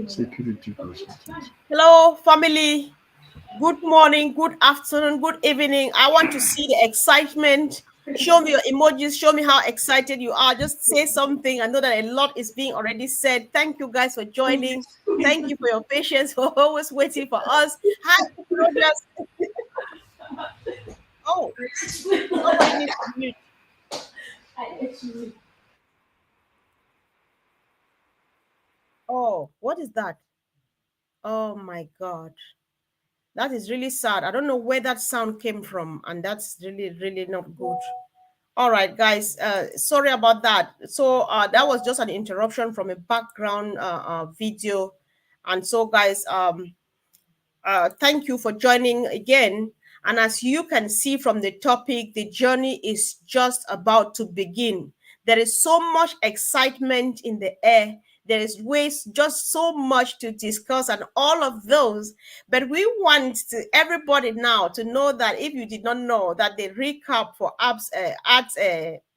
Security consultant. Hello, family. Good morning, good afternoon, good evening. I want to see the excitement. Show me your emojis. Show me how excited you are. Just say something. I know that a lot is being already said. Thank you guys for joining. Thank you for your patience, for always waiting for us. Hi, Rogers. Oh, somebody needs to mute. Oh, what is that? Oh my God. That is really sad. I don't know where that sound came from, and that's really, really not good. All right, guys. Sorry about that. So that was just an interruption from a background video, and so guys, thank you for joining again. And as you can see from the topic, the journey is just about to begin. There is so much excitement in the air. There is ways, just so much to discuss, and all of those. But we want everybody now to know that if you did not know that the recap for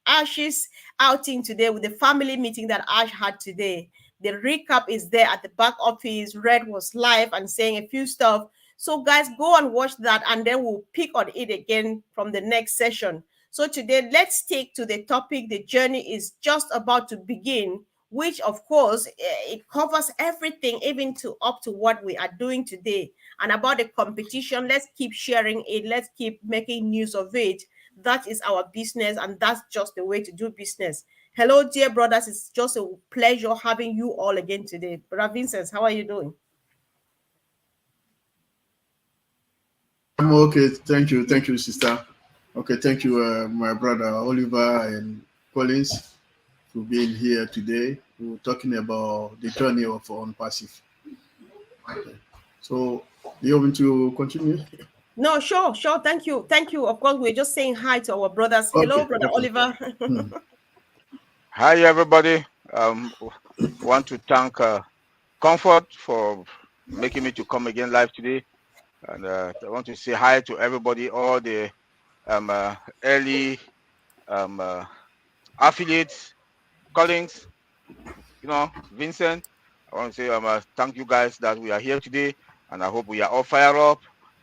Ash's outing today with the family meeting that Ash had today, the recap is there at the back office. Red was live and saying a few stuff. So, guys, go and watch that, and then we'll pick on it again from the next session. So, today, let's take to the topic. The journey is just about to begin, which, of course, it covers everything, even to up to what we are doing today. And about the competition, let's keep sharing it. Let's keep making news of it. That is our business, and that's just the way to do business. Hello, dear brothers. It's just a pleasure having you all again today. Brother Vincent, how are you doing? I'm okay. Thank you, sister. Okay, thank you, my brother Oliver and Collins, for being here today. We're talking about the journey of ONPASSIVE. Okay. So, you want me to continue? No, sure. Thank you. Of course, we're just saying hi to our brothers. Hello, Okay, Brother okay. Oliver. Hi, everybody. Want to thank Comfort for making me to come again live today, and I want to say hi to everybody, all the early affiliates, colleagues, Vincent. I want to say thank you guys that we are here today, and I hope we are all fired up.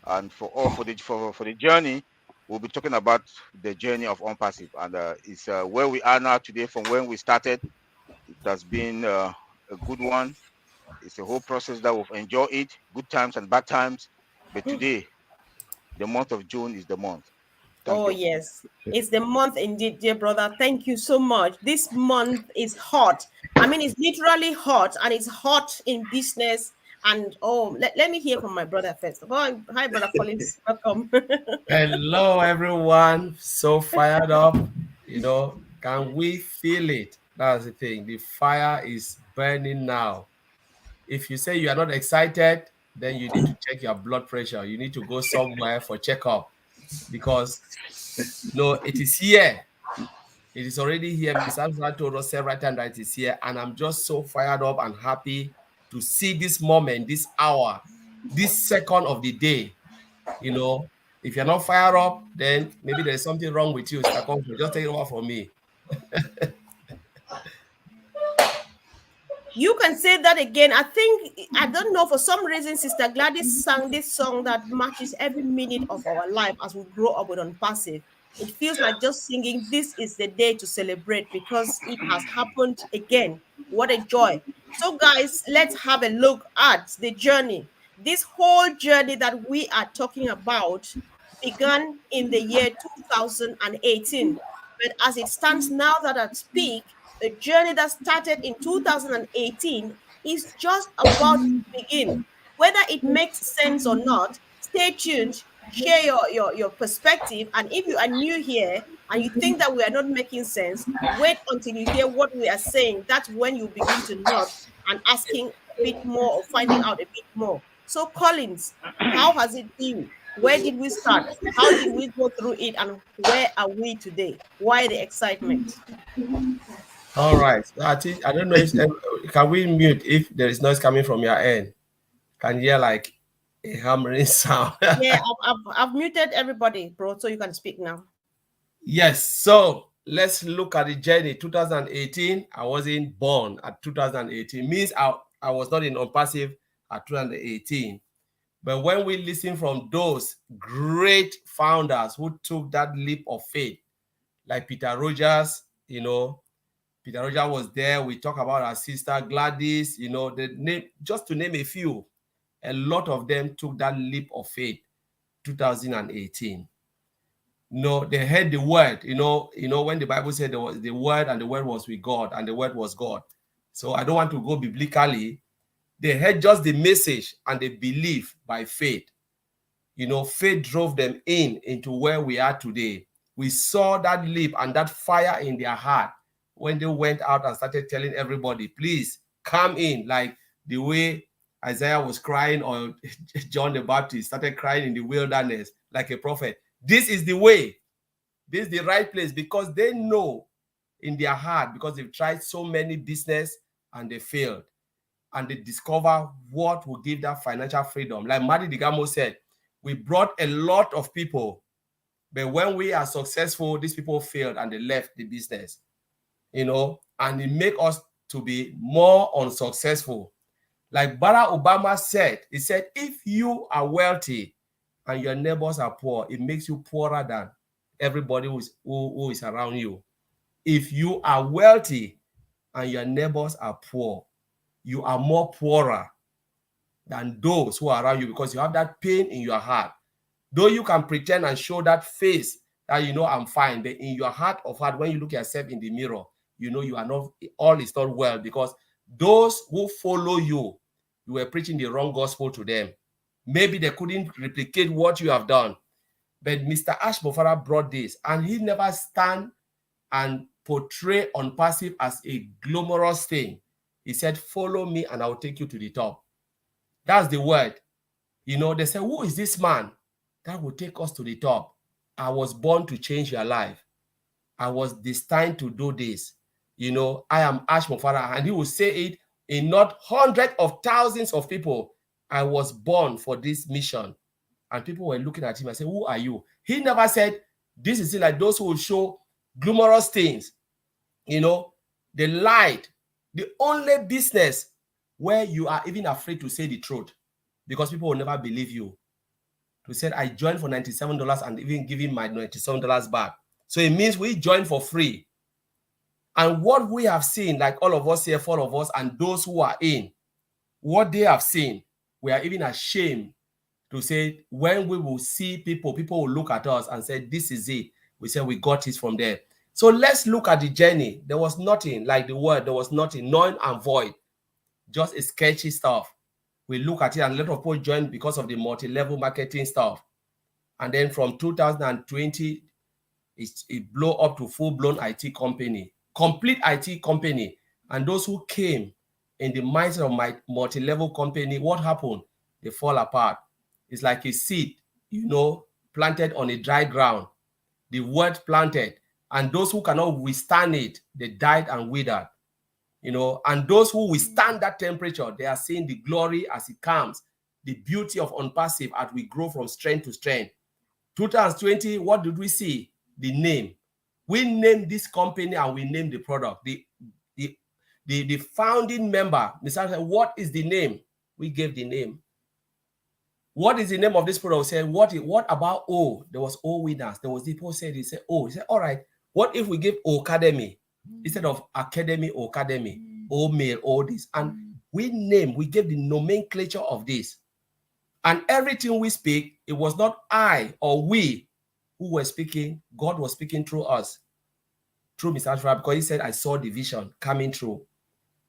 And for the journey, we'll be talking about the journey of ONPASSIVE, and it's where we are now today from when we started. It has been a good one. It's a whole process that we've enjoyed it, good times and bad times. But today, the month of June is the month. Thank Oh, you. yes. It's the month indeed, dear brother. Thank you so much. This month is hot. I mean, it's literally hot, and it's hot in business. And oh, let me hear from my brother first. Hi, Brother Collins. Welcome. Hello, everyone. So fired up. Can we feel it? That's the thing. The fire is burning now. If you say you are not excited, then you need to check your blood pressure. You need to go somewhere for checkup because it is here. It is already here. Mr. Alfred told us several times that it is here, and I'm just so fired up and happy to see this moment, this hour, this second of the day. If you're not fired up, then maybe there's something wrong with you. Sister Comfort, just take it over from me. You can say that again. I don't know, for some reason, Sister Gladys sang this song that matches every minute of our life as we grow up with ONPASSIVE. It feels like just singing, this is the day to celebrate because it has happened again. What a joy. So, guys, let's have a look at the journey. This whole journey that we are talking about began in the year 2018. But as it stands now that I speak, the journey that started in 2018 is just about to begin. Whether it makes sense or not, stay tuned, share your perspective. And if you are new here and you think that we are not making sense, wait until you hear what we are saying. That's when you begin to nod and asking a bit more or finding out a bit more. So, Collins, how has it been? Where did we start? How did we go through it? And where are we today? Why the excitement? All right. I don't know if can we mute if there is noise coming from your end? Can you hear like a hammering sound? Yeah, I've muted everybody, bro, so you can speak now. Yes. So let's look at the journey. 2018. I wasn't born at 2018. Means I was not in ONPASSIVE at 2018. But when we listen from those great founders who took that leap of faith, like Peter Rogers, Peter Rogers was there. We talk about our sister Gladys, the name, just to name a few. A lot of them took that leap of faith, 2018. They heard the word, when the Bible said there was the word and the word was with God and the word was God. So I don't want to go biblically. They heard just the message and they believe by faith. Faith drove them into where we are today. We saw that leap and that fire in their heart when they went out and started telling everybody, please come in, like the way Isaiah was crying, or John the Baptist started crying in the wilderness like a prophet. This is the way. This is the right place, because they know in their heart, because they've tried so many business and they failed. And they discover what will give that financial freedom. Like Madi Digamo said, we brought a lot of people, but when we are successful, these people failed and they left the business, and it make us to be more unsuccessful. Like Barack Obama said, he said, if you are wealthy and your neighbors are poor, it makes you poorer than everybody who is around you. If you are wealthy and your neighbors are poor, you are more poorer than those who are around you, because you have that pain in your heart. Though you can pretend and show that face that I'm fine, but in your heart of heart, when you look at yourself in the mirror, you are not, all is not well, because those who follow you were preaching the wrong gospel to them. Maybe they couldn't replicate what you have done. But Mr. Ash Mofara brought this, and he never stand and portray ONPASSIVE as a glamorous thing. He said, follow me and I'll take you to the top. That's the word. They say, who is this man that will take us to the top? I was born to change your life. I was destined to do this. I am Ash Mofara, and he will say it in not hundreds of thousands of people. I was born for this mission. And people were looking at him and say, who are you? He never said, this is it, like those who will show glamorous things. They lied. The only business where you are even afraid to say the truth, because people will never believe you. To say, I joined for $97 and even giving my $97 back. So it means we joined for free. And what we have seen, like all of us here, 4 of us, and those who are in, what they have seen, we are even ashamed to say, when we will see people will look at us and say, this is it. We say, we got it from there. So let's look at the journey. There was nothing, like the word, there was nothing, null and void, just a sketchy stuff. We look at it, and a lot of people joined because of the multi-level marketing stuff. And then from 2020, it blew up to full-blown IT company, complete IT company. And those who came in the mindset of my multi-level company, what happened? They fall apart. It's like a seed, planted on a dry ground. The word planted, and those who cannot withstand it, they died and withered. And those who withstand that temperature, they are seeing the glory as it comes, the beauty of ONPASSIVE as we grow from strength to strength. 2020, what did we see? The name. We named this company and we named the product. The founding member, Mr. said, what is the name? We gave the name. What is the name of this product? We said, what about O? There was O winners. There was people said, he said, O. He said, all right, what if we give O Academy instead of Academy, O Academy, O Mail, all this? And we gave the nomenclature of this. And everything we speak, it was not I or we who were speaking. God was speaking through us, through Mr. Ashford, because he said, I saw the vision coming through.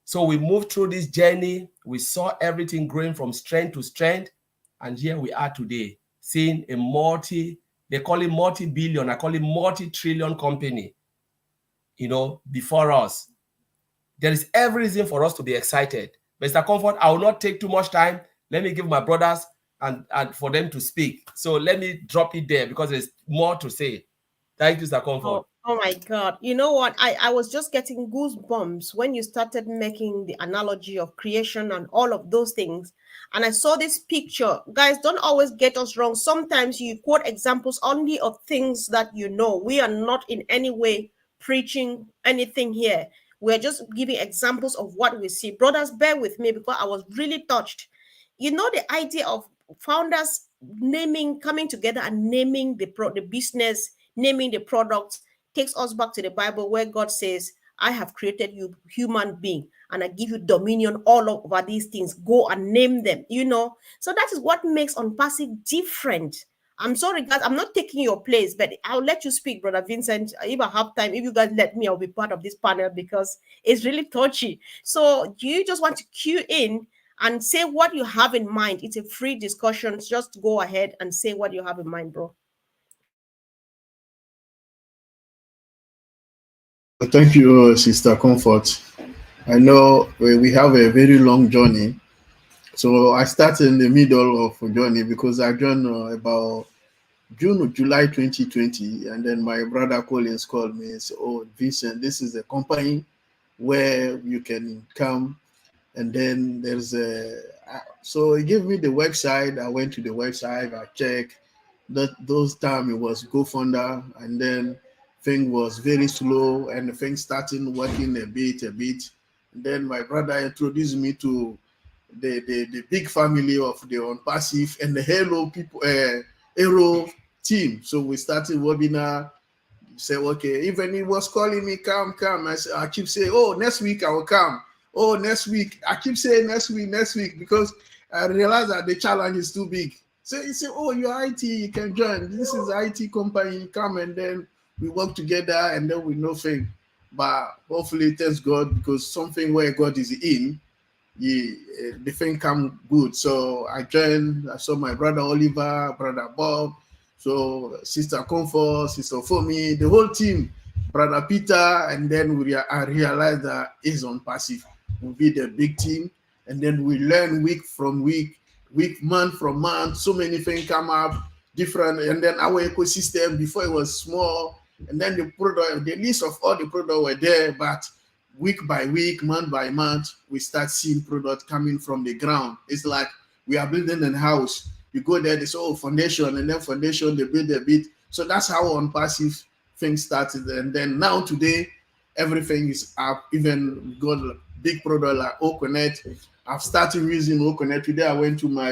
So we moved through this journey. We saw everything growing from strength to strength. And here we are today, seeing a they call it multi-billion, I call it multi-trillion company, before us. There is every reason for us to be excited. Mr. Comfort, I will not take too much time. Let me give my brothers and for them to speak. So let me drop it there because there's more to say. Thank you, Mr. Comfort. Oh my God. You know what? I was just getting goosebumps when you started making the analogy of creation and all of those things. And I saw this picture. Guys, don't always get us wrong. Sometimes you quote examples only of things that you know. We are not in any way preaching anything here. We're just giving examples of what we see. Brothers, bear with me because I was really touched. You know, the idea of founders naming, coming together and naming the business, naming the products, takes us back to the Bible where God says, I have created you human being and I give you dominion all over these things. Go and name them, you know. So that is what makes ONPASSIVE different. I'm sorry, guys, I'm not taking your place, but I'll let you speak, Brother Vincent. If I have time, if you guys let me, I'll be part of this panel because it's really touchy. So do you just want to cue in and say what you have in mind? It's a free discussion. Just go ahead and say what you have in mind, bro. Thank you, Sister Comfort. I know we have a very long journey. So I started in the middle of a journey because I joined about June or July 2020. And then my brother Collins called me and said, oh, Vincent, this is a company where you can come. And then there's a, so he gave me the website. I went to the website, I checked. Those time it was GoFounder, and then thing was very slow, and the thing started working a bit. And then my brother introduced me to the big family of the ONPASSIVE and the Hello people, Aero team. So we started webinar. Say, okay, even he was calling me, come. I keep saying, oh, next week I will come. Oh, next week. I keep saying next week, because I realize that the challenge is too big. So he said, oh, you're IT, you can join. This is IT company, come, and then we work together, and then we know thing. But hopefully, thanks God, because something where God is in, the thing come good. So I joined. I saw my brother Oliver, brother Bob, so Sister Comfort, Sister Fomi, the whole team, brother Peter, and then I realized that is ONPASSIVE will be the big team, and then we learn week from week, month from month. So many things come up different, and then our ecosystem before it was small, and then the product, the list of all the products were there, but week by week, month by month, we start seeing product coming from the ground. It's like we are building a house. You go there, they say, oh, foundation, and then foundation, they build a bit. So that's how ONPASSIVE thing started. And then now today, everything is up. Even got a big product like OConnect. I've started using OConnect. Today I went to my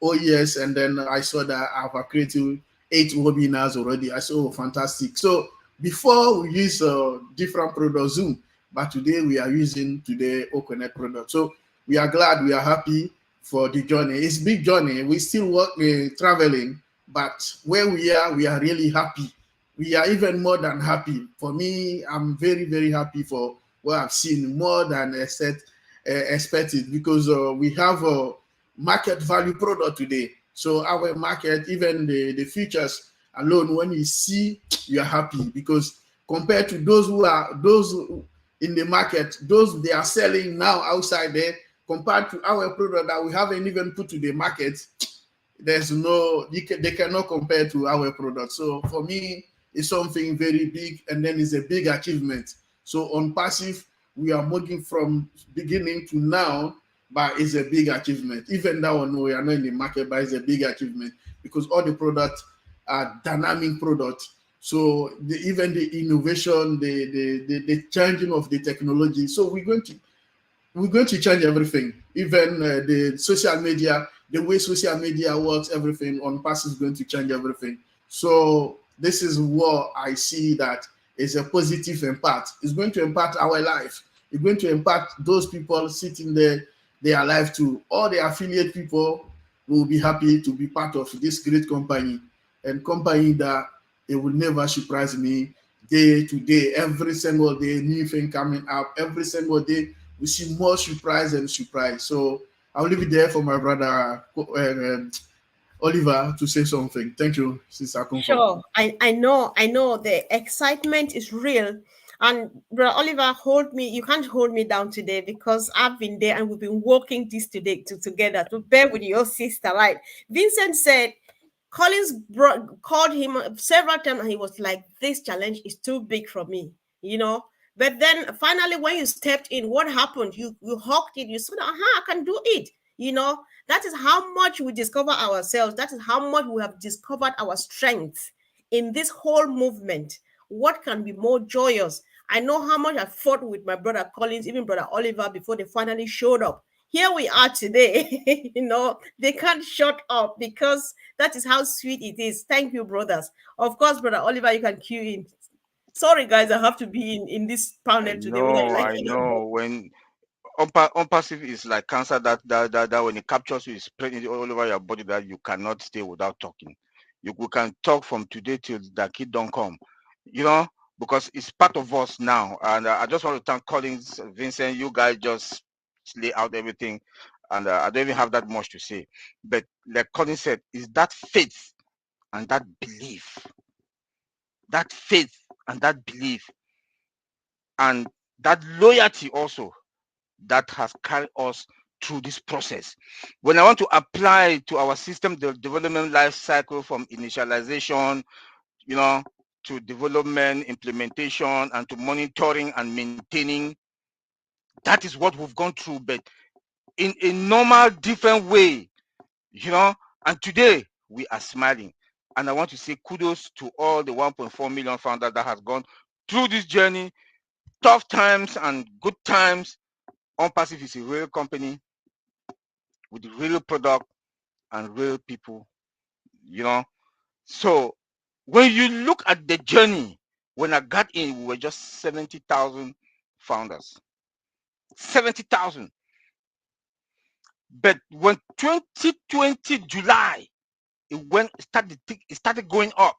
OES, and then I saw that I've created 8 webinars already. I said, oh, fantastic. So before we use different product Zoom, but today we are using OConnect product. So we are glad, we are happy for the journey. It's a big journey. We still work traveling, but where we are really happy. We are even more than happy. For me, I'm very, very happy for what I've seen, more than expected, because we have a market value product today. So our market, even the features alone, when you see, you're happy, because compared to those in the market, those they are selling now outside there, compared to our product that we haven't even put to the market, there's no, they cannot compare to our product. So for me, it's something very big, and then it's a big achievement. So ONPASSIVE, we are moving from beginning to now, but it's a big achievement. Even that one, we are not in the market, but it's a big achievement, because all the products are dynamic products. So even the innovation, the changing of the technology. So we're going to change everything. Even the social media, the way social media works, everything ONPASSIVE is going to change everything. So this is what I see that is a positive impact. It's going to impact our life. It's going to impact those people sitting there, their life too. All the affiliate people will be happy to be part of this great company, and company that it will never surprise me day to day. Every single day, new thing coming up. Every single day, we see more surprise and surprise. So I'll leave it there for my brother Oliver to say something. Thank you, Sister Comfort. Sure. I know the excitement is real. And Brother Oliver, hold me. You can't hold me down today because I've been there and we've been working this together to bear with your sister, right? Vincent said Collins called him several times and he was like, this challenge is too big for me, you know. But then finally, when you stepped in, what happened? You hugged it. You said, I can do it. You know, that is how much we discover ourselves. That is how much we have discovered our strength in this whole movement. What can be more joyous? I know how much I fought with my brother Collins, even brother Oliver, before they finally showed up. Here we are today. They can't shut up because that is how sweet it is. Thank you, brothers. Of course, brother Oliver, you can cue in. Sorry, guys, I have to be in this panel today, whether you like I it or not. know. When unpassive is like cancer that when it captures you, it's spreading all over your body that you cannot stay without talking. We can talk from today till the kid don't come, you know, because it's part of us now. And I just want to thank Collins, Vincent. You guys just lay out everything, and I don't even have that much to say. But like Collins said, is that faith and that belief, that faith and that belief, and that loyalty also that has carried us through this process. When I want to apply to our system, the development life cycle from initialization, to development, implementation, and to monitoring and maintaining, that is what we've gone through, but in a normal, different way, and today we are smiling. And I want to say kudos to all the 1.4 million founders that has gone through this journey, tough times and good times. ONPASSIVE is a real company with real product and real people, So when you look at the journey, when I got in, we were just 70,000 founders. 70,000. But when 2020 July, it started going up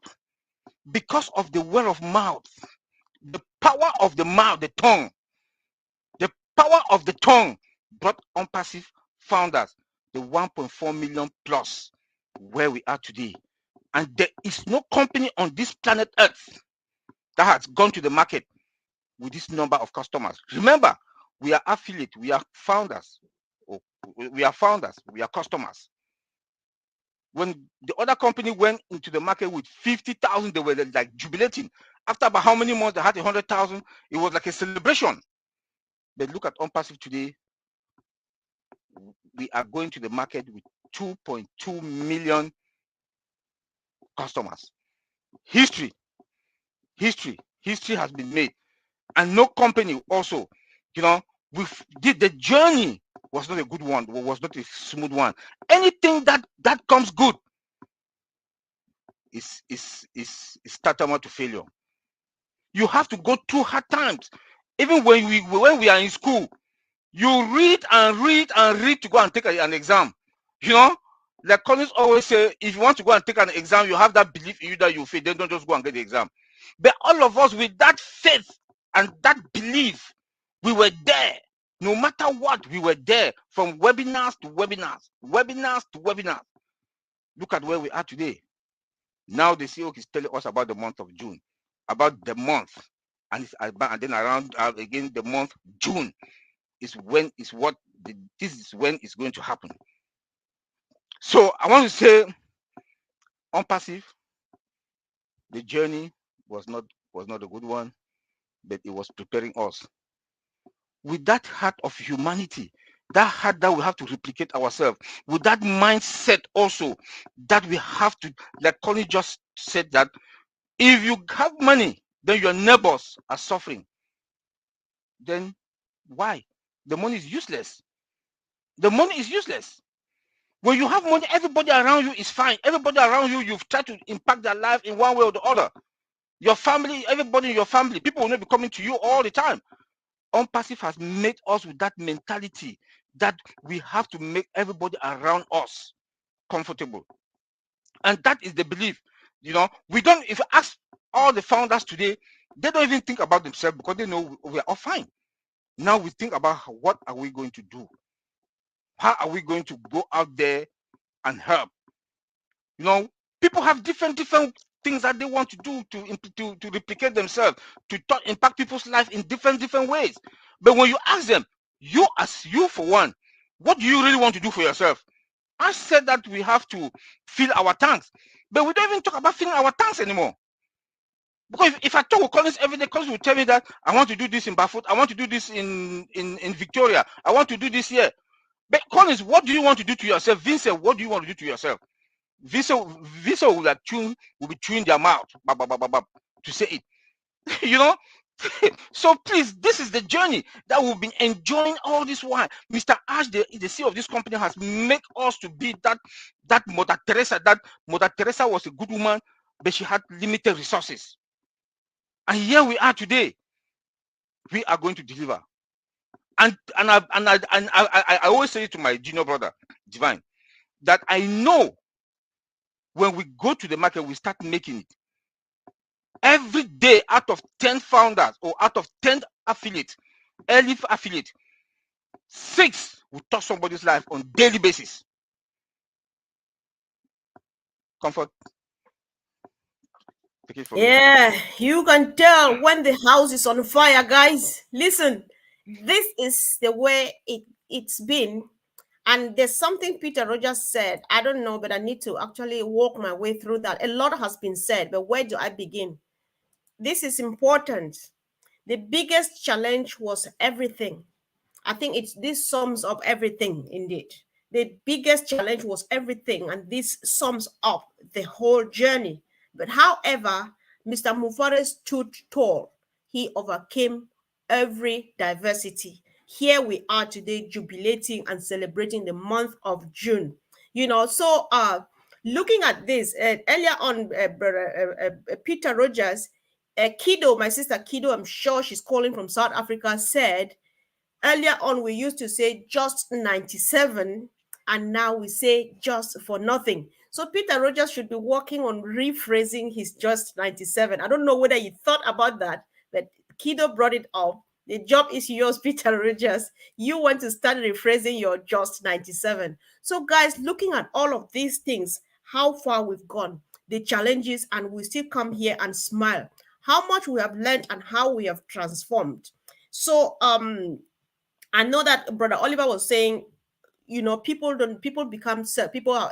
because of the word of mouth, the power of the mouth, the tongue. The power of the tongue brought ONPASSIVE founders, the 1.4 million plus, where we are today. And there is no company on this planet Earth that has gone to the market with this number of customers. Remember, we are affiliate, we are founders, we are customers. When the other company went into the market with 50,000, they were like jubilating. After about how many months they had 100,000, it was like a celebration. But look at ONPASSIVE today. We are going to the market with 2.2 million customers. History has been made, and no company also, the journey was not a good one, was not a smooth one. Anything that comes good is tantamount to failure. You have to go through hard times. Even when we are in school, you read and read and read to go and take an exam. Like Collins always say, if you want to go and take an exam, you have that belief in you that you fail. Then don't just go and get the exam. But all of us, with that faith and that belief, we were there. No matter what, we were there, from webinars to webinars, webinars to webinars. Look at where we are today. Now the CEO is telling us about the month of June, about the month, and then around again the month June is when this is when it's going to happen. So I want to say, ONPASSIVE, the journey was not a good one, but it was preparing us with that heart of humanity, that heart that we have to replicate ourselves, with that mindset also that we have to, like Connie just said, that if you have money, then your neighbors are suffering. Then why? The money is useless. The money is useless. When you have money, everybody around you is fine. Everybody around you, you've tried to impact their life in one way or the other. Your family, everybody in your family, people will not be coming to you all the time. ONPASSIVE has made us with that mentality that we have to make everybody around us comfortable. And that is the belief. We don't, if you ask all the founders today, they don't even think about themselves because they know we are all fine. Now we think about what are we going to do? How are we going to go out there and help? People have different things that they want to do to replicate themselves, to impact people's life in different ways. But when you ask them, you for one, what do you really want to do for yourself? I said that we have to fill our tanks, but we don't even talk about filling our tanks anymore. Because if I talk with Collins every day, Collins will tell me that I want to do this in Barefoot, I want to do this in Victoria, I want to do this here. But Collins, what do you want to do to yourself? Vincent, what do you want to do to yourself? Vincent will be chewing their mouth to say it. So please, this is the journey that we've been enjoying all this while. Mr. Ash, the CEO of this company, has made us to be that Mother Teresa. That Mother Teresa was a good woman, but she had limited resources. And here we are today. We are going to deliver. I always say to my junior brother, Divine, that I know when we go to the market, we start making it. Every day, out of 10 founders or out of 10 affiliates, early affiliate, 6 will touch somebody's life on daily basis. Comfort. Take it from me. Yeah, you can tell when the house is on fire, guys. Listen, this is the way it's been. And there's something Peter Rogers said. I don't know, but I need to actually walk my way through that. A lot has been said, but where do I begin? This is important. The biggest challenge was everything. I think this sums up everything indeed. The biggest challenge was everything, and this sums up the whole journey. But however, Mr. Mufare stood tall. He overcame every diversity. Here we are today, jubilating and celebrating the month of June. So looking at this earlier on, Peter Rogers, Kido, my sister Kido, I'm sure she's calling from South Africa, said earlier on we used to say just 97, and now we say just for nothing. So Peter Rogers should be working on rephrasing his just 97. I don't know whether you thought about that, but Kido brought it up. The job is yours, Peter Rogers. You want to start rephrasing your just 97. So guys, looking at all of these things, how far we've gone, the challenges, and we still come here and smile. How much we have learned and how we have transformed. So I know that Brother Oliver was saying, people become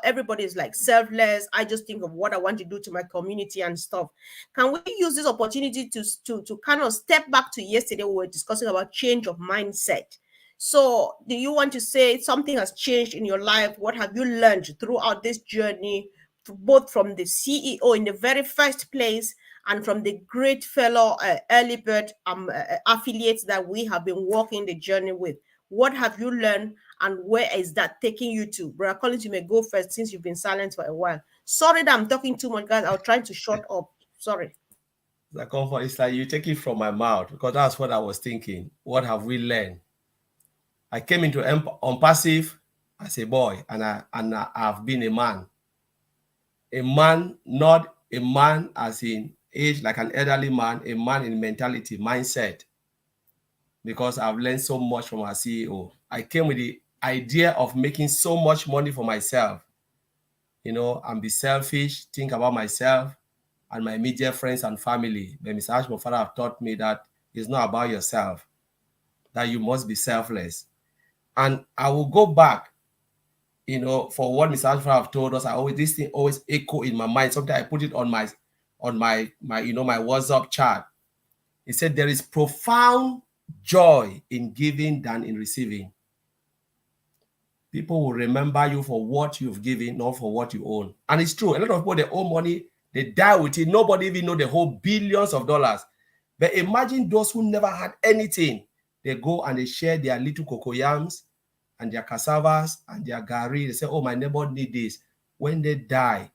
everybody is like selfless. I just think of what I want to do to my community and stuff. Can we use this opportunity to kind of step back to yesterday? We were discussing about change of mindset. So do you want to say something has changed in your life? What have you learned throughout this journey, both from the CEO in the very first place and from the great fellow early bird affiliates that we have been walking the journey with? What have you learned, and where is that taking you to? Brother Collins, you may go first since you've been silent for a while. Sorry that I'm talking too much, guys. I'll try to shut up. Sorry. The comfort is like you take it from my mouth, because that's what I was thinking. What have we learned? I came into ONPASSIVE as a boy, and I've been a man. A man, not a man as in age like an elderly man, a man in mentality, mindset. Because I've learned so much from our CEO. I came with the idea of making so much money for myself, and be selfish, think about myself and my immediate friends and family. But Mr. Ash Mofara have taught me that it's not about yourself, that you must be selfless. And I will go back, for what Mr. Ash Mofara have told us. This thing always echo in my mind. Sometimes I put it on my my WhatsApp chat. He said there is profound joy in giving than in receiving. People will remember you for what you've given, not for what you own. And it's true. A lot of people, they own money, they die with it. Nobody even know they hold billions of dollars. But imagine those who never had anything. They go and they share their little cocoyams and their cassavas and their gari. They say, oh, my neighbor need this. When they die,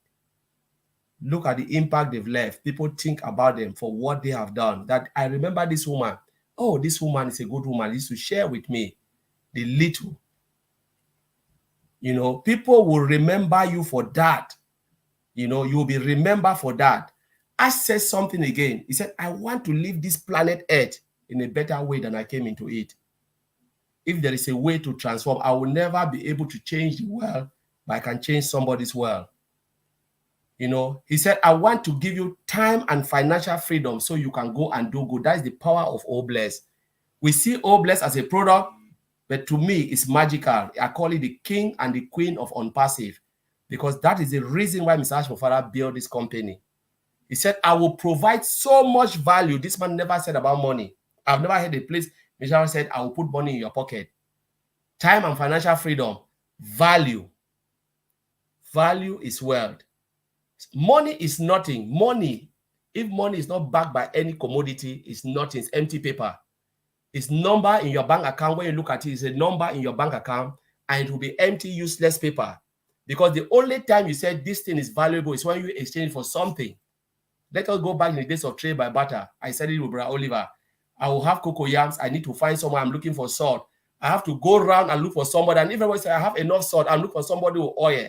look at the impact they've left. People think about them for what they have done. That I remember this woman. Oh, this woman is a good woman. She used to share with me the little. People will remember you for that. You'll be remembered for that. I said something again. He said, I want to leave this planet Earth in a better way than I came into it. If there is a way to transform, I will never be able to change the world, but I can change somebody's world. He said, I want to give you time and financial freedom so you can go and do good. That is the power of Obless. We see Obless as a product, but to me, it's magical. I call it the king and the queen of ONPASSIVE, because that is the reason why Mr. Ash Mofara built this company. He said, I will provide so much value. This man never said about money. I've never heard a place Mr. said, I will put money in your pocket. Time and financial freedom. Value. Value is wealth. Money is nothing. Money If money is not backed by any commodity, it's nothing, it's empty paper. It's number in your bank account. When you look at it, it's a number in your bank account, and it will be empty, useless paper. Because the only time you said this thing is valuable is when you exchange it for something. Let us go back in the days of trade by barter. I said it with Brother Oliver. I will have cocoa yams. I need to find someone. I'm looking for salt. I have to go around and look for somebody. And if everyone says I have enough salt, I'm looking for somebody with oil.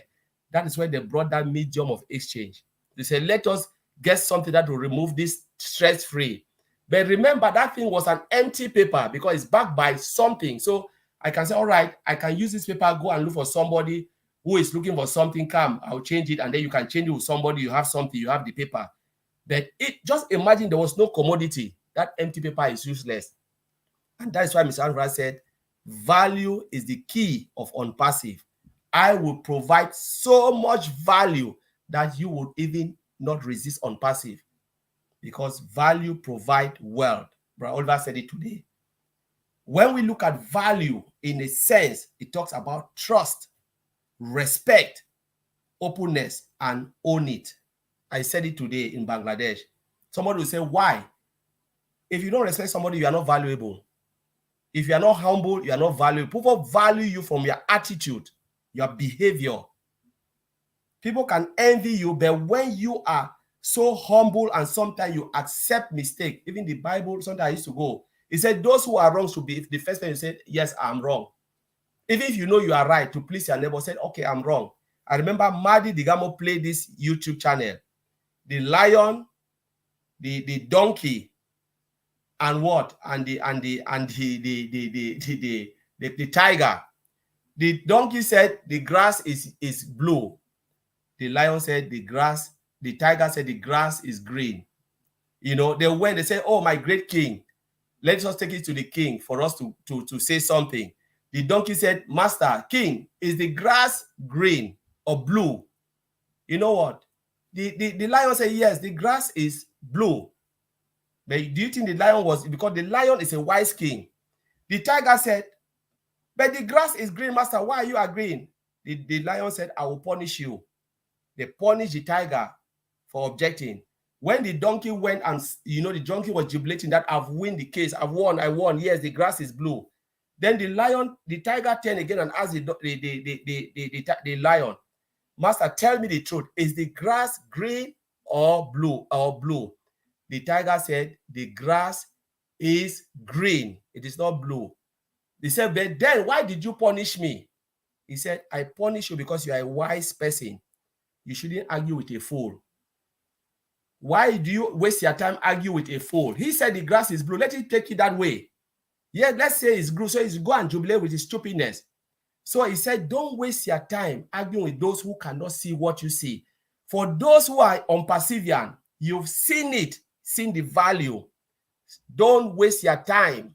That is where they brought that medium of exchange. They said, let us get something that will remove this stress-free. But remember, that thing was an empty paper because it's backed by something. So I can say, all right, I can use this paper, go and look for somebody who is looking for something, come, I'll change it. And then you can change it with somebody. You have something, you have the paper. But just imagine there was no commodity. That empty paper is useless. And that's why Mr. Alvarez said, value is the key of ONPASSIVE. I will provide so much value that you would even not resist ONPASSIVE, because value provides wealth. Brother Oliver said it today. When we look at value in a sense, it talks about trust, respect, openness, and own it. I said it today in Bangladesh. Somebody will say, why? If you don't respect somebody, you are not valuable. If you are not humble, you are not valuable. People value you from your attitude, your behavior. People can envy you, but when you are so humble and sometimes you accept mistake, even the Bible, sometimes I used to go, it said those who are wrong should be, if the first time you said, yes, I'm wrong. Even if you know you are right, to please your neighbor, said, okay, I'm wrong. I remember Madi Digamo played this YouTube channel. The lion, the donkey, and what? And the tiger. The donkey said the grass is blue. The lion said the tiger said the grass is green. You know, they said, oh, my great king, let us take it to the king for us to say something. The donkey said, master, king, is the grass green or blue? You know what? The lion said, yes, the grass is blue. But do you think the lion was, because the lion is a wise king? The tiger said, but the grass is green, master, why are you agreeing? The lion said, I will punish you. They punished the tiger for objecting. When the donkey went and, the donkey was jubilating that I've won the case, I won, yes, the grass is blue. Then the tiger turned again and asked the lion, master, tell me the truth. Is the grass green or blue? The tiger said, the grass is green. It is not blue. He said, but then why did you punish me? He said, I punish you because you are a wise person. You shouldn't argue with a fool. Why do you waste your time arguing with a fool? He said the grass is blue. Let it take it that way. Yeah, let's say it's blue. So he's go and jubilate with his stupidness. So he said, don't waste your time arguing with those who cannot see what you see. For those who are ONPASSIVIAN, you've seen it, seen the value. Don't waste your time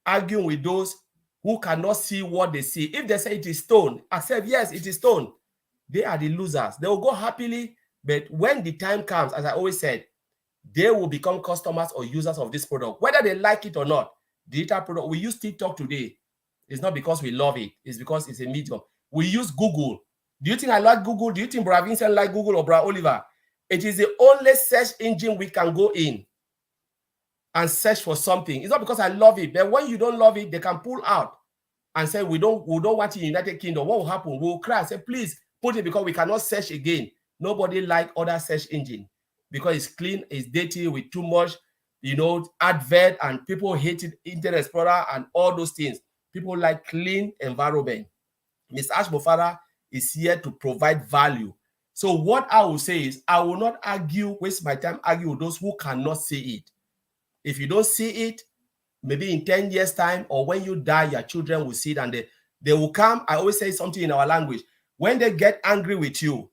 arguing with those who cannot see what they see. If they say it is stone, accept, yes, it is stone. They are the losers. They will go happily, but when the time comes, as I always said, they will become customers or users of this product, whether they like it or not. Digital product, we use TikTok today. It's not because we love it. It's because it's a medium. We use Google. Do you think I like Google? Do you think Brother Vincent like Google or Brother Oliver? It is the only search engine we can go in and search for something. It's not because I love it, but when you don't love it, they can pull out and say, we don't want it in the United Kingdom. What will happen? We'll cry and say, please put it, because we cannot search again. Nobody like other search engine because it's clean, it's dirty with too much, advert, and people hated Internet Explorer and all those things. People like clean environment. Mr. Ashbofara is here to provide value. So what I will say is, I will not waste my time arguing with those who cannot see it. If you don't see it, maybe in 10 years' time, or when you die, your children will see it and they will come. I always say something in our language. When they get angry with you,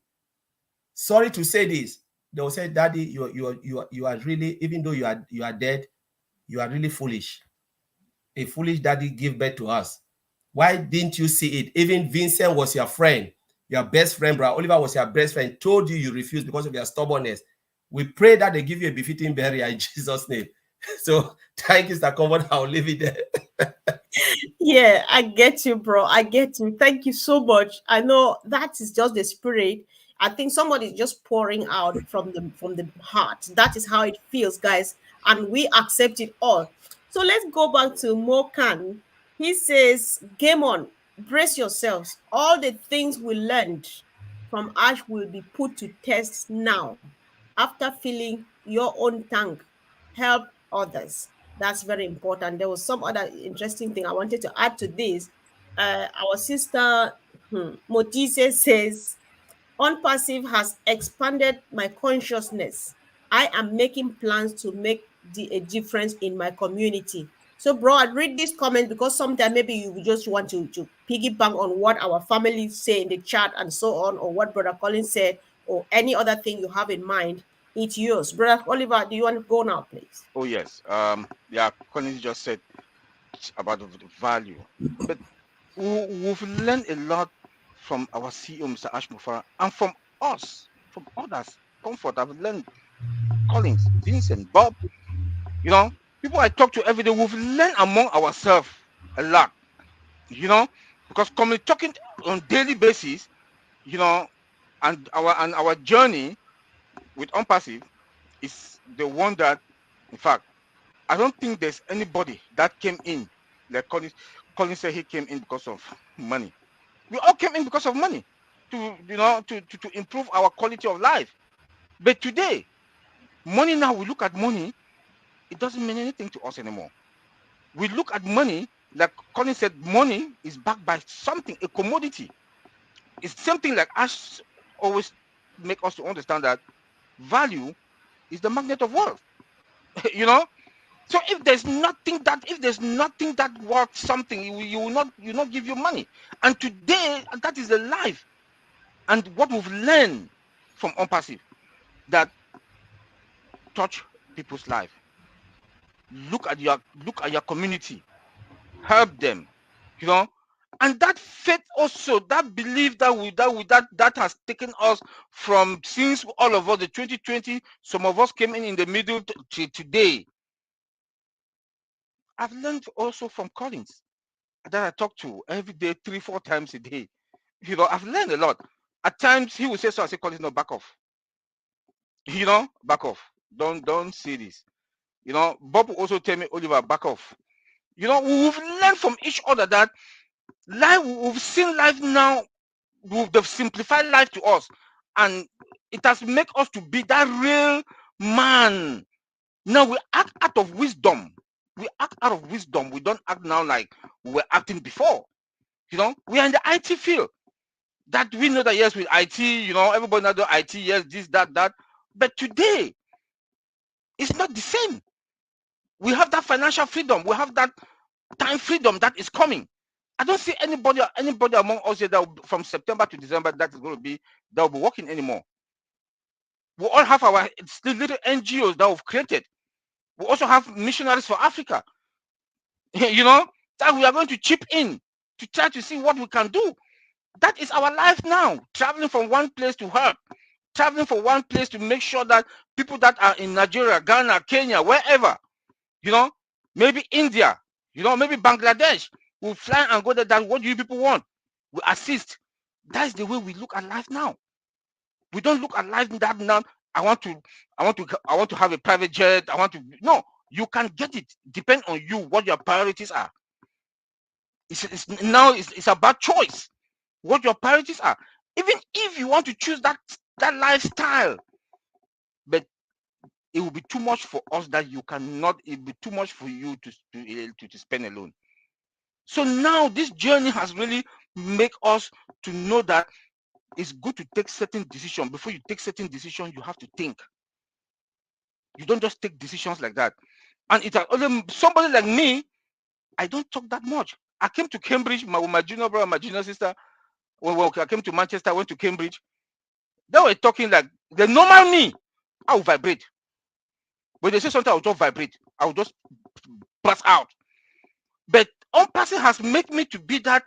sorry to say this, they will say, Daddy, you are really, even though you are dead, you are really foolish. A foolish daddy gave birth to us. Why didn't you see it? Even Vincent was your friend, your best friend, Brother Oliver was your best friend, told you refused because of your stubbornness. We pray that they give you a befitting burial in Jesus' name. So thank you, Mr. Comfort. I'll leave it there. Yeah, I get you, bro. I get you. Thank you so much. I know that is just the spirit. I think somebody's just pouring out from the heart. That is how it feels, guys, and we accept it all. So let's go back to Mokan. He says, "Game on, brace yourselves. All the things we learned from Ash will be put to test now. After filling your own tank, help others." That's very important. There was some other interesting thing I wanted to add to this. Our sister Motise says, "Unpassive has expanded my consciousness. I am making plans to make a difference in my community." So, bro, I'd read this comment because sometimes maybe you just want to piggyback on what our family say in the chat and so on, or what Brother Colin said, or any other thing you have in mind. It's yours. Brother Oliver, do you want to go now, please? Oh yes. Yeah, Collins just said about the value, but we've learned a lot from our CEO, Mr. Ash Mufara, and from us, from others. Comfort. I've learned Collins, Vincent, Bob. You know, people I talk to every day. We've learned among ourselves a lot. You know, because talking on daily basis. You know, and our journey with Unpassive is the one that, in fact, I don't think there's anybody that came in like Collins said he came in because of money. We all came in because of money to improve our quality of life. But today, money now we look at money, it doesn't mean anything to us anymore. We look at money, like Collins said, money is backed by something, a commodity. It's something like Ash always make us to understand that value is the magnet of wealth. you know So if there's nothing that worth something, you will not give you money. And today that is the life and what we've learned from Unpassive, that touch people's life. Look at your community, help them, you know. And that faith also, that belief that has taken us from, since all of us the 2020, some of us came in the middle to today. I've learned also from Collins that I talk to every day, 3-4 times a day. I've learned a lot. At times he will say so, I say, Collins, no, back off. Back off. Don't say this. Bob will also tell me, Oliver, back off. We've learned from each other that life, we've seen life now, they've simplified life to us. And it has made us to be that real man. Now we act out of wisdom. We act out of wisdom. We don't act now like we were acting before. We are in the IT field. That we know that, yes, with IT, everybody knows IT, yes, this, that. But today, it's not the same. We have that financial freedom. We have that time freedom that is coming. I don't see anybody among us here that from September to December that is going to be that will be working anymore. We all have our little NGOs that we've created. We also have missionaries for Africa. That we are going to chip in to try to see what we can do. That is our life now. Traveling from one place to help. Traveling from one place to make sure that people that are in Nigeria, Ghana, Kenya, wherever, maybe India, maybe Bangladesh, will fly and go there. That what do you people want? We assist. That's the way we look at life now. We don't look at life that now. I want to have a private jet. No. You can get it. Depend on you what your priorities are. It's about choice. What your priorities are. Even if you want to choose that lifestyle, but it will be too much for us that you cannot. It will be too much for you to spend alone. So now this journey has really make us to know that it's good to take certain decisions. Before you take certain decisions, you have to think. You don't just take decisions like that. And it has only somebody like me. I don't talk that much. I came to Cambridge with my junior brother, my junior sister. When I came to Manchester, I went to Cambridge. They were talking like the normal me. I will vibrate. When they say something, I will just vibrate. I will just pass out. But Unpassing has made me to be that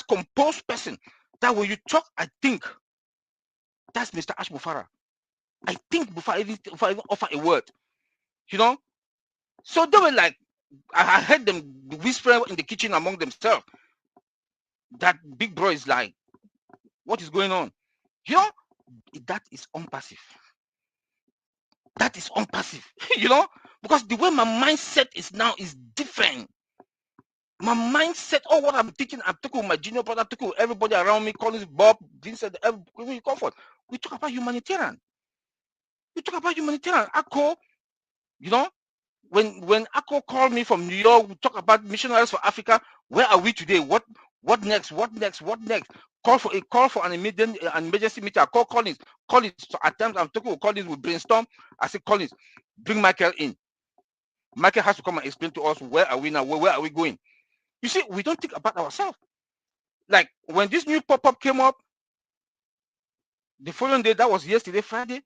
composed person. That when you talk, I think. That's Mr. Ash Mufara. I think before I even offer a word. So they were like, I heard them whispering in the kitchen among themselves. That big bro is like, what is going on? You know, that is unpassive. That is unpassive. You know, because the way my mindset is now is different. My mindset, oh, what I'm thinking, I'm talking with my junior brother, talking with everybody around me, Collins, Bob, Vincent, everybody, comfort. We talk about humanitarian. We talk about humanitarian. Akko, you know, when Akko called me from New York, we talk about missionaries for Africa. Where are we today? What next? What next? What next? Call for an emergency meeting. I call Collins. Collins. So at times I'm talking with Collins. We brainstorm. I say, Collins, bring Michael in. Michael has to come and explain to us where are we now? Where are we going? You see, we don't think about ourselves. Like when this new pop-up came up, the following day, that was yesterday, Friday.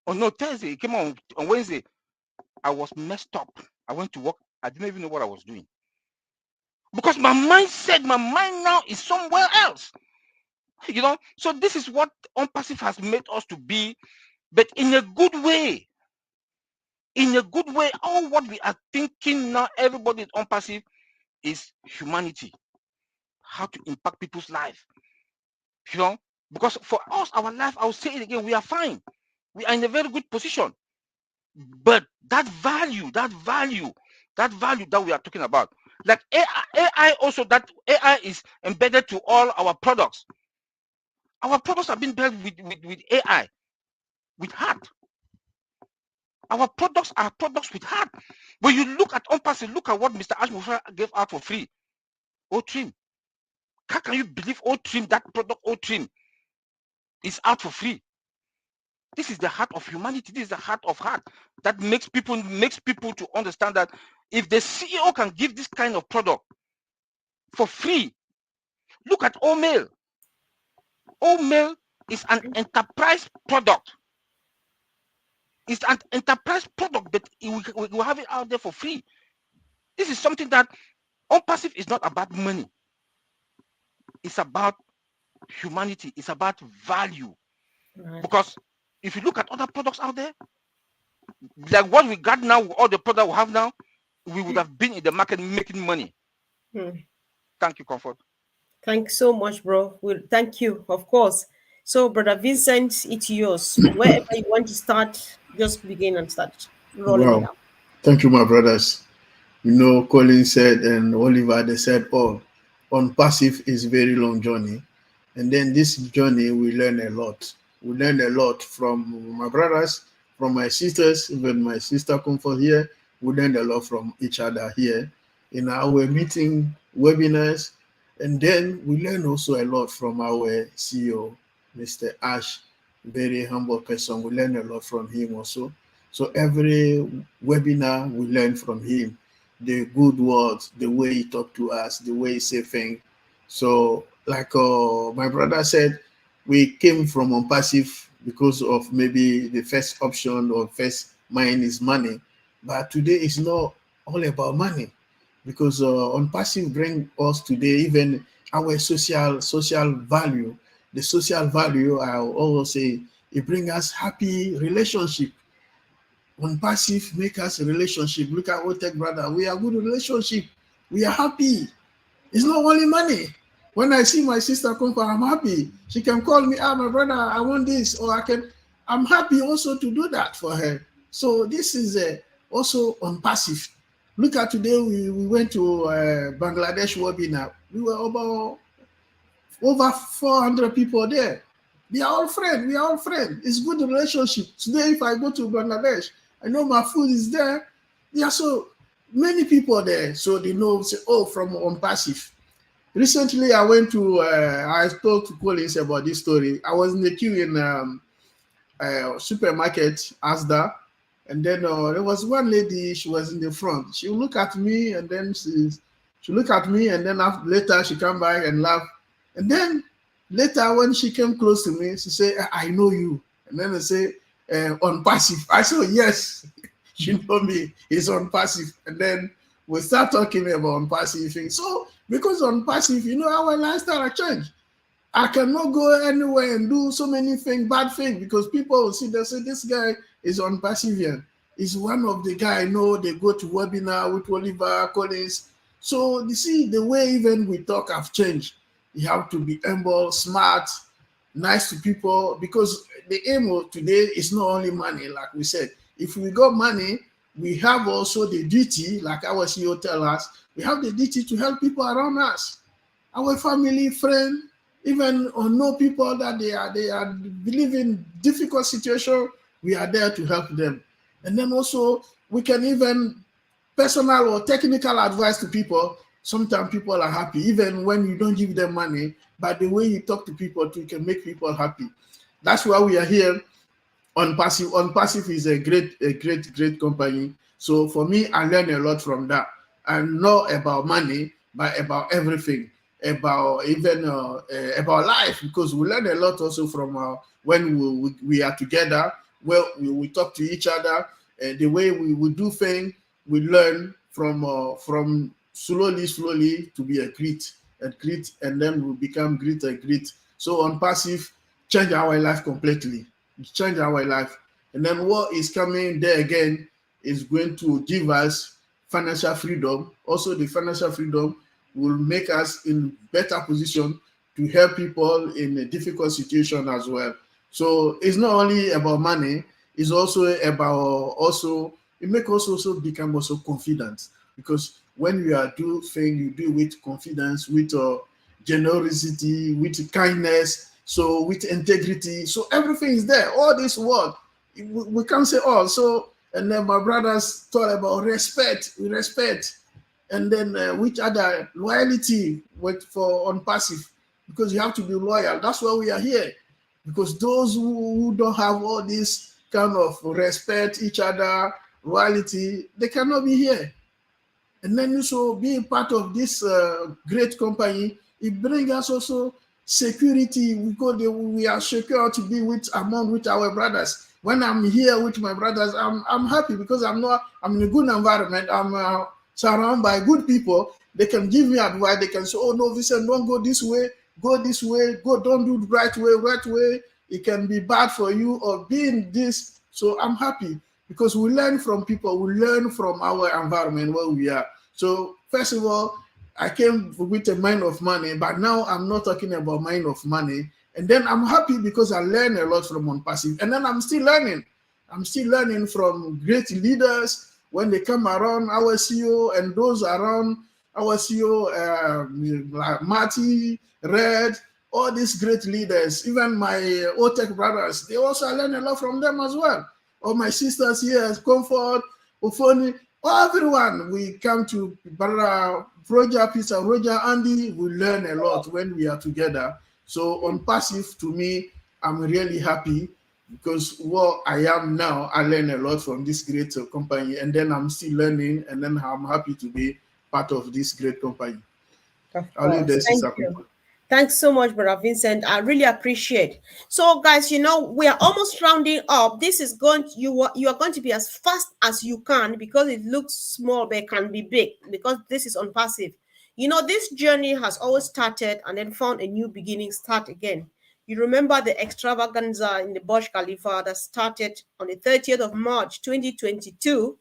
Oh no, Thursday. It came on Wednesday. I was messed up. I went to work. I didn't even know what I was doing. Because my mind now is somewhere else. You know, so this is what unpassive has made us to be, but in a good way. In a good way, all what we are thinking now, everybody is unpassive, is humanity. How to impact people's life. You know, because for us, our life, I'll say it again, we are fine. We are in a very good position. But that value that we are talking about, like AI also, that AI is embedded to all our products. Our products have been built with AI, with heart. Our products are products with heart. When you look at unpassive, look at what Mr. Ashmore gave out for free. O-Trim. How can you believe O-Trim, that product O-Trim, is out for free? This is the heart of humanity. This is the heart of heart that makes people to understand that if the CEO can give this kind of product for free, look at Omail. Omail is an enterprise product. It's an enterprise product, but we will have it out there for free. This is something that unpassive is not about money. It's about humanity. It's about value. Right. Because if you look at other products out there, like what we got now, all the products we have now, we would have been in the market making money. Thank you, Comfort. Thanks so much, bro. Thank you, of course. So, Brother Vincent, it's yours. Wherever you want to start, just begin and start rolling it Wow. out. Thank you, my brothers. You know, Colin said and Oliver, they said, oh, on passive is very long journey. And then this journey, we learn a lot. We learn a lot from my brothers, from my sisters, even my sister Comfort here. We learned a lot from each other here in our meeting webinars. And then we learn also a lot from our CEO, Mr. Ash, very humble person. We learn a lot from him also. So every webinar, we learn from him the good words, the way he talked to us, the way he say things. So, like my brother said, we came from unpassive because of maybe the first option or first mind is money. But today it's not all about money because unpassive bring us today even our social value. The social value, I always say, it bring us happy relationship. Unpassive make us a relationship. Look at Otek brother. We are good relationship. We are happy. It's not only money. When I see my sister come for, I'm happy. She can call me, my brother, I want this, or I'm happy also to do that for her. So this is also unpassive. Look at today, we went to Bangladesh webinar. We were over 400 people there. We are all friends. We are all friends. It's good relationship. Today, if I go to Bangladesh, I know my food is there. There are so many people there. So they know, say, oh, from unpassive. Recently, I went to, I spoke to Collins about this story. I was in the queue in supermarket, Asda. And then there was one lady, she was in the front. She look at me and then she look at me and then later she come back and laugh. And then later when she came close to me, she said, I know you. And then I say, unpassive. I said, yes, she know me. It's unpassive. And then we start talking about unpassive things. So because unpassive, you know, our lifestyle changed. I cannot go anywhere and do so many things, bad things, because people will see, they say, this guy is unpassive. He's one of the guy I know, they go to webinar with Oliver Collins. So you see, the way even we talk have changed. You have to be humble, smart, nice to people, because the aim of today is not only money, like we said. If we got money, we have also the duty, like our CEO tell us, we have the duty to help people around us, our family, friend, even unknown people that they are believe in difficult situation. We are there to help them, and then also we can even personal or technical advice to people. Sometimes people are happy even when you don't give them money, but the way you talk to people too can make people happy. That's why we are here on Passive. On Passive is a great company. So for me, I learn a lot from that. And not about money, but about everything, about even about life, because we learn a lot also from when we are together. Well, we talk to each other, the way we do things, we learn from slowly to be a great, and then we become great and great. So on Passive, change our life completely, change our life. And then what is coming there again is going to give us financial freedom. Also, the financial freedom will make us in better position to help people in a difficult situation as well. So it's not only about money, it's also about also it makes us also become also confident, because when you are do things, you do with confidence, with generosity, with kindness, so with integrity. So everything is there. All this word, we can't say all. So, and then my brothers talk about respect, and then which other loyalty with for on Passive, because you have to be loyal. That's why we are here, because those who don't have all this kind of respect each other, loyalty, they cannot be here. And then also being part of this great company, it brings us also security. We are secure to be with our brothers. When I'm here with my brothers, I'm happy, because I'm in a good environment. I'm surrounded by good people. They can give me advice. They can say, "Oh no, Vincent, don't go this way. Go this way. Go, don't do the right way. Right way. It can be bad for you, or being this." So I'm happy, because we learn from people. We learn from our environment where we are. So first of all, I came with a mind of money, but now I'm not talking about mind of money. And then I'm happy because I learned a lot from ONPASSIVE. And then I'm still learning. I'm still learning from great leaders when they come around our CEO and those around our CEO, like Marty, Red, all these great leaders, even my OTEC brothers, they also learn a lot from them as well. All my sisters here, Comfort, Ofoni, everyone, we come to Brother Roger, Peter, Roger, Andy, we learn a lot when we are together. So on Passive, to me, I'm really happy, because what I am now, I learn a lot from this great company, and then I'm still learning, and then I'm happy to be part of this great company. Of I'll leave course. this to Thank Sakupa. you. Thanks so much, Brother Vincent. I really appreciate. So, guys, we are almost rounding up. This is you are going to be as fast as you can, because it looks small but it can be big, because this is on Passive. This journey has always started and then found a new beginning, start again. You remember the extravaganza in the Burj Khalifa that started on the 30th of March 2022.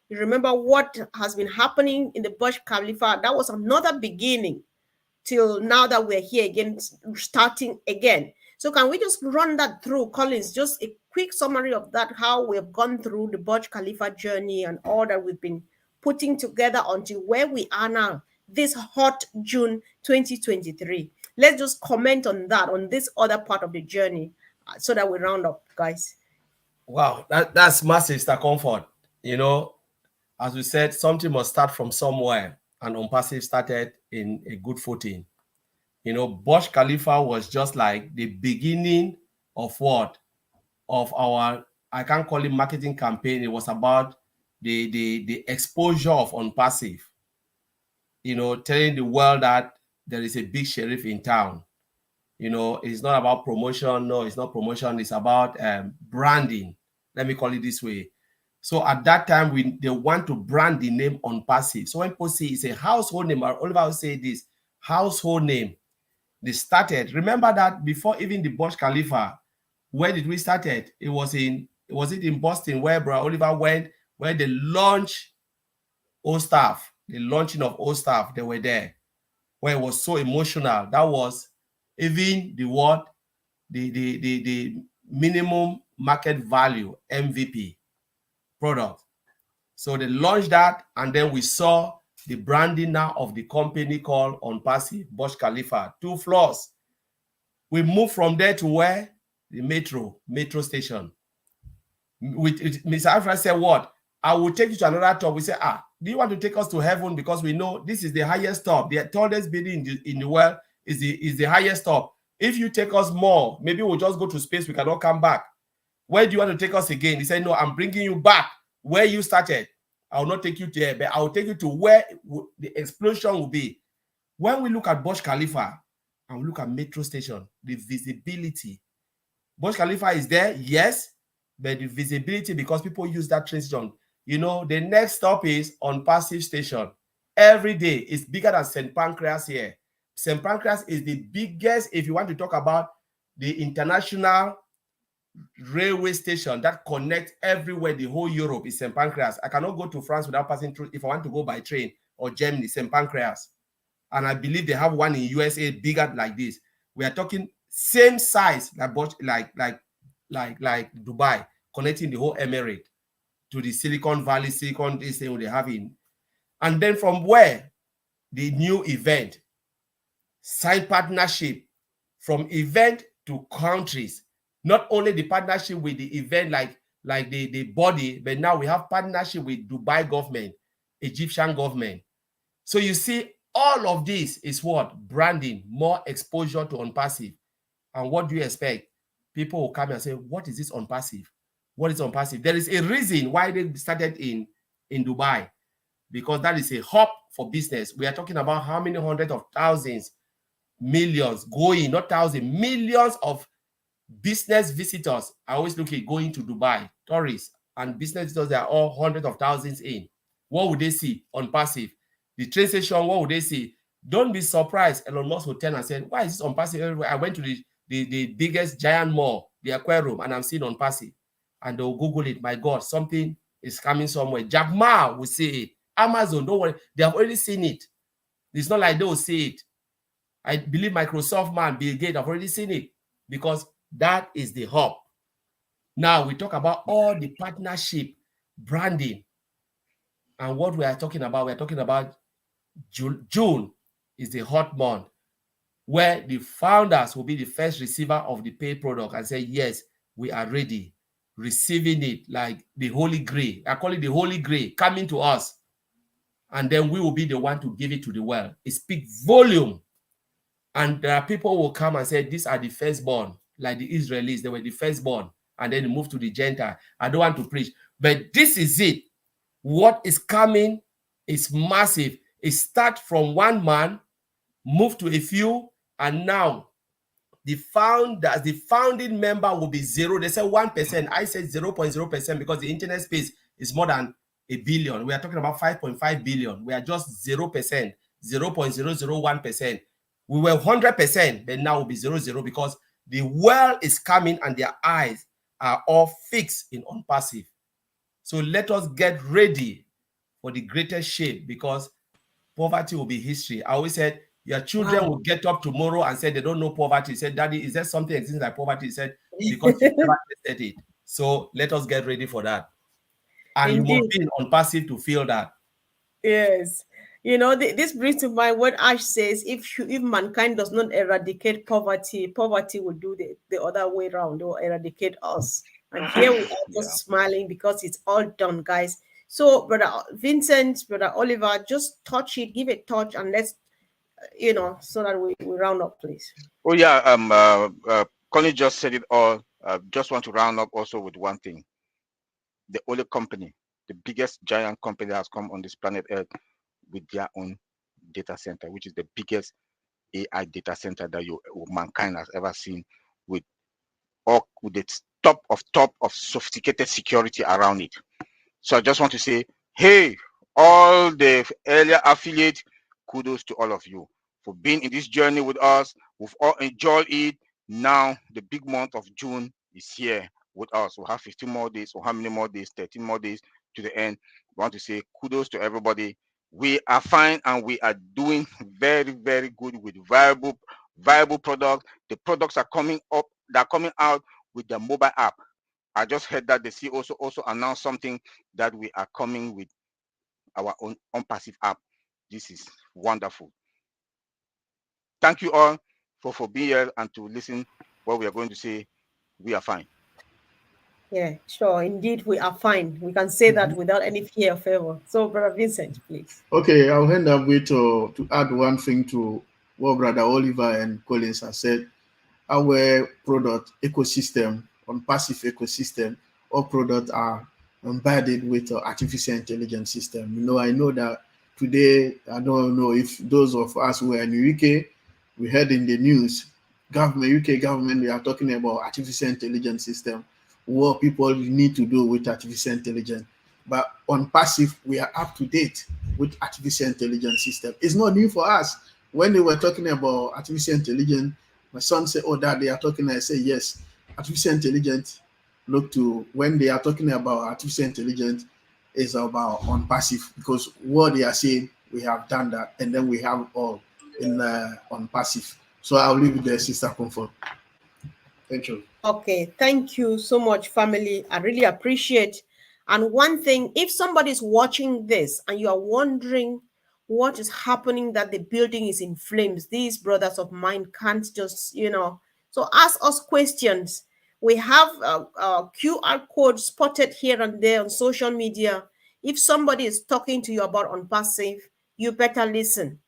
You remember what has been happening in the Burj Khalifa. That was another beginning till now that we're here again, starting again. So can we just run that through, Collins? Just a quick summary of that, how we have gone through the Burj Khalifa journey and all that we've been putting together until where we are now, this hot June 2023. Let's just comment on that, on this other part of the journey, so that we round up, guys. Wow, that's massive, Mr. Comfort. As we said, something must start from somewhere, and ONPASSIVE started in a good footing. Burj Khalifa was just like the beginning of what? Of our, I can't call it marketing campaign. It was about the exposure of ONPASSIVE, telling the world that there is a big sheriff in town. It's not about promotion. No, it's not promotion. It's about branding. Let me call it this way. So at that time, they want to brand the name ONPASSIVE. So when people say it's a household name, or Oliver will say this, household name, they started. Remember that before even the Burj Khalifa, where did we started? Was it in Boston, where Bro Oliver went, where they launched Old Staff, the launching of Old Staff, they were there, where it was so emotional. That was even the word the minimum market value MVP product. So they launched that, and then we saw the branding now of the company called ONPASSIVE, Burj Khalifa, 2 floors. We moved from there to where? The metro station. Mr. Alfred said, what? I will take you to another top. We say, do you want to take us to heaven? Because we know this is the highest top. The tallest building in the world is the highest top. If you take us more, maybe we'll just go to space. We cannot come back. Where do you want to take us again? He said, no, I'm bringing you back where you started. I will not take you there, but I will take you to where the explosion will be. When we look at Burj Khalifa and we look at metro station, the visibility, Burj Khalifa is there, yes, but the visibility, because people use that train station. The next stop is ONPASSIVE station. Every day it's bigger than St. Pancras here. St. Pancras is the biggest, if you want to talk about the international railway station that connects everywhere, the whole Europe is St. Pancras. I cannot go to France without passing through. If I want to go by train or Germany, St. Pancras. And I believe they have one in USA bigger like this. We are talking same size like Dubai, connecting the whole Emirate to the Silicon Valley, this thing they have in. And then from where the new event, sign partnership from event to countries. Not only the partnership with the event like the body, but now we have partnership with Dubai government, Egyptian government. So you see, all of this is what? Branding, more exposure to ONPASSIVE. And what do you expect? People will come and say, what is this ONPASSIVE? What is ONPASSIVE? There is a reason why they started in Dubai, because that is a hub for business. We are talking about how many hundreds of thousands, millions going, not thousands, millions of business visitors. I always look at going to Dubai, tourists and business visitors, they are all hundreds of thousands in. What would they see? ONPASSIVE. The train station, what would they see? Don't be surprised. Elon Musk will tell and say, why is this ONPASSIVE everywhere? I went to the biggest giant mall, the aquarium, and I'm seeing ONPASSIVE. And they'll Google it. My God, something is coming somewhere. Jack Ma will see it. Amazon, don't worry. They have already seen it. It's not like they will see it. I believe Microsoft man, Bill Gates, have already seen it, because that is the hub. Now we talk about all the partnership, branding. And what we are talking about June is the hot month where the founders will be the first receiver of the paid product and say, yes, we are ready, receiving it like the Holy Grail. I call it the Holy Grail coming to us. And then we will be the one to give it to the world. It speaks volume. And there are people who will come and say, these are the firstborn, like the Israelis, they were the firstborn. And then they move to the Gentile. I don't want to preach, but this is it. What is coming is massive. It starts from one man, move to a few, and now the founding member will be zero. They say 1%. I said 0.0% because the internet space is more than a billion. We are talking about 5.5 billion. We are just 0%, 0.001%. We were 100%, but now will be 0.0 because the world is coming and their eyes are all fixed in ONPASSIVE. So let us get ready for the greatest shape, because poverty will be history. I always said, your children will get up tomorrow and say they don't know poverty. He said, Daddy, is there something existing like poverty? He said, because you never tested it. So let us get ready for that. And Indeed. you must be ONPASSIVE to feel that. Yes. This brings to mind what Ash says, if mankind does not eradicate poverty, poverty will do the other way around. They will eradicate us. And here we are just smiling because it's all done, guys. So, Brother Vincent, Brother Oliver, just touch it, give it a touch, and let's, so that we round up, please. Oh, yeah. Connie just said it all. Just want to round up also with one thing. The only company, the biggest giant company that has come on this planet Earth with their own data center, which is the biggest AI data center that mankind has ever seen, with the top of sophisticated security around it. So I just want to say, hey, all the earlier affiliates, kudos to all of you for being in this journey with us. We've all enjoyed it. Now the big month of June is here with us. We'll have 15 more days, or how many more days? 13 more days to the end. We want to say kudos to everybody. We are fine and we are doing very, very good with viable products. The products are coming up that are coming out with the mobile app. I just heard that the CEO also announced something that we are coming with our own ONPASSIVE app. This is wonderful. Thank you all for being here and to listen what we are going to say. We are fine. Yeah, sure. Indeed, we are fine. We can say that without any fear or favor. So, Brother Vincent, please. Okay, I'll hand up with to add one thing to what Brother Oliver and Collins have said. Our product ecosystem, on passive ecosystem, all products are embedded with artificial intelligence system. I know that today, I don't know if those of us who are in the UK, we heard in the news, UK government, they are talking about artificial intelligence system, what people need to do with artificial intelligence. But on passive, we are up to date with artificial intelligence system. It's not new for us. When they were talking about artificial intelligence, my son said, "Oh, Dad, they are talking." I say, "Yes, artificial intelligence. Look to when they are talking about artificial intelligence is about on passive because what they are saying, we have done that, and then we have all in on passive." So I'll leave it there, Sister Comfort. Thank you. Okay, thank you so much, family. I really appreciate. And one thing, if somebody is watching this and you are wondering what is happening, that the building is in flames, these brothers of mine can't just, So ask us questions. We have a QR code spotted here and there on social media. If somebody is talking to you about ONPASSIVE, you better listen.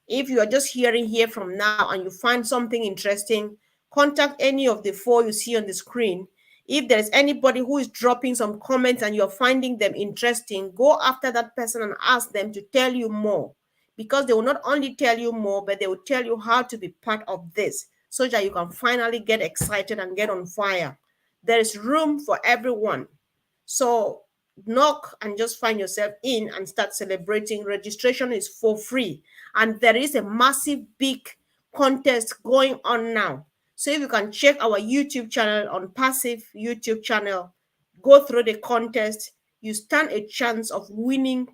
If you are just hearing here from now and you find something interesting, contact any of the four you see on the screen. If there's anybody who is dropping some comments and you're finding them interesting, go after that person and ask them to tell you more. Because they will not only tell you more, but they will tell you how to be part of this so that you can finally get excited and get on fire. There is room for everyone. So knock and just find yourself in and start celebrating. Registration is for free. And there is a massive, big contest going on now. So if you can check our YouTube channel, ONPASSIVE YouTube channel, go through the contest, you stand a chance of winning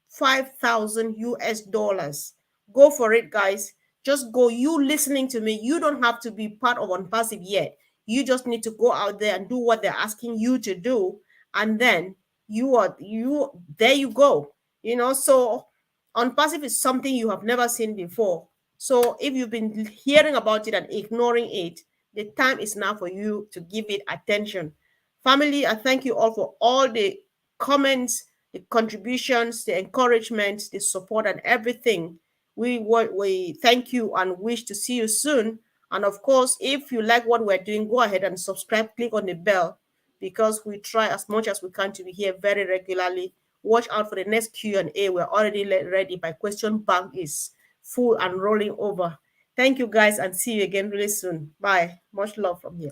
5,000 US dollars. Go for it, guys. Just go. You listening to me, you don't have to be part of ONPASSIVE yet. You just need to go out there and do what they're asking you to do, and then there you go. So ONPASSIVE is something you have never seen before. So if you've been hearing about it and ignoring it, the time is now for you to give it attention. Family, I thank you all for all the comments, the contributions, the encouragement, the support, and everything. We thank you and wish to see you soon. And of course, if you like what we're doing, go ahead and subscribe, click on the bell, because we try as much as we can to be here very regularly. Watch out for the next Q&A. We're already ready. My question bank is full and rolling over. Thank you, guys, and see you again really soon. Bye. Much love from here.